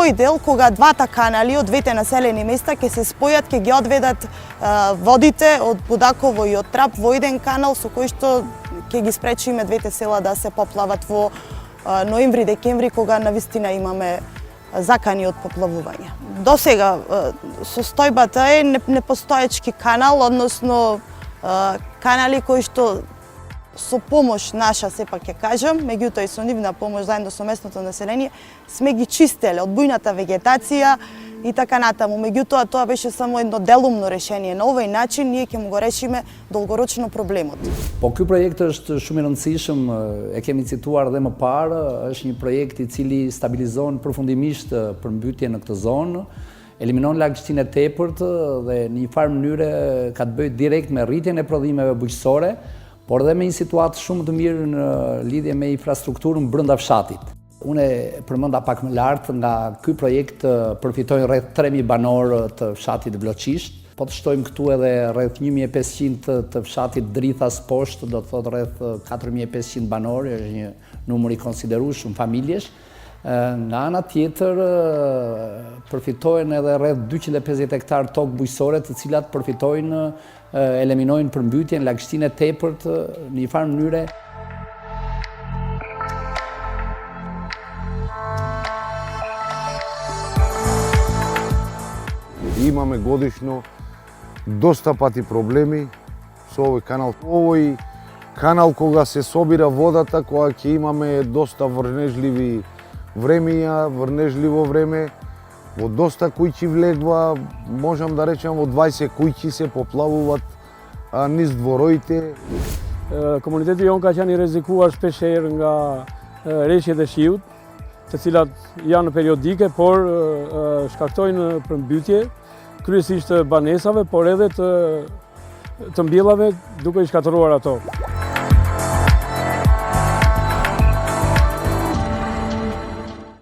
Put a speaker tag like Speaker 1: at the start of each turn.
Speaker 1: тој дел кога двата канали од двете населени места ќе се спојат, ќе ги одведат водите од Будаково и од Трап во еден канал со кој што ќе ги спречиме двете села да се поплават во ноември-декември кога навистина имаме закани од поплавување. До сега состојбата е непостоечки канал, односно канали кои што со помош наша, сепак ќе кажам, меѓутоа и со нивна помош заедно со местното население, сме ги чистеле од бујната вегетација и така натаму. Меѓутоа тоа беше само едно делумно решение. На овој начин ние ќе му го решиме долгорочно проблемот.
Speaker 2: Po ky projekt është shumë i rëndësishëm, e kemi cituar edhe më parë, është një projekt I cili stabilizon përfundimisht përmbytjen në këtë zonë, eliminon lagështinë e tepërt dhe në një farë mënyre ka të bëjë direkt me rritjen e prodhimeve bujqësore, por edhe me një situatë shumë të mirë në lidhje me infrastrukturën brenda fshatit. Unë përmenda pak më lartë nga ky projekt përfitojnë rreth 3000 banorë të fshatit Vloçisht. Po të shtojmë këtu edhe rreth 1500 të fshatit Drithas poshtë, do të thotë rreth 4500 banorë, është një numër I konsiderueshëm familjesh. Nga ana tjetër përfitojnë edhe rreth 250 hektar tokë bujqësore, të cilat përfitojnë eliminojnë përmbytjen, lagështinë e tepërt në një farë mënyre.
Speaker 3: Имаме годишно доста пати проблеми со овој канал. Овој канал кога се собира водата, кога ќе имаме доста врнежливи времења, врнежливо време, во доста куќи влегва, можам да речем во 20 куќи се поплавуваат низ двороите.
Speaker 4: Komuniteti jon ka qenë I rrezikuar shpeshherë nga rreshjet e shiut, të cilat janë periodike, por shkaktojnë përmbytje, kryesisht të banesave, por edhe të mbjellave duke I shkatëruar ato.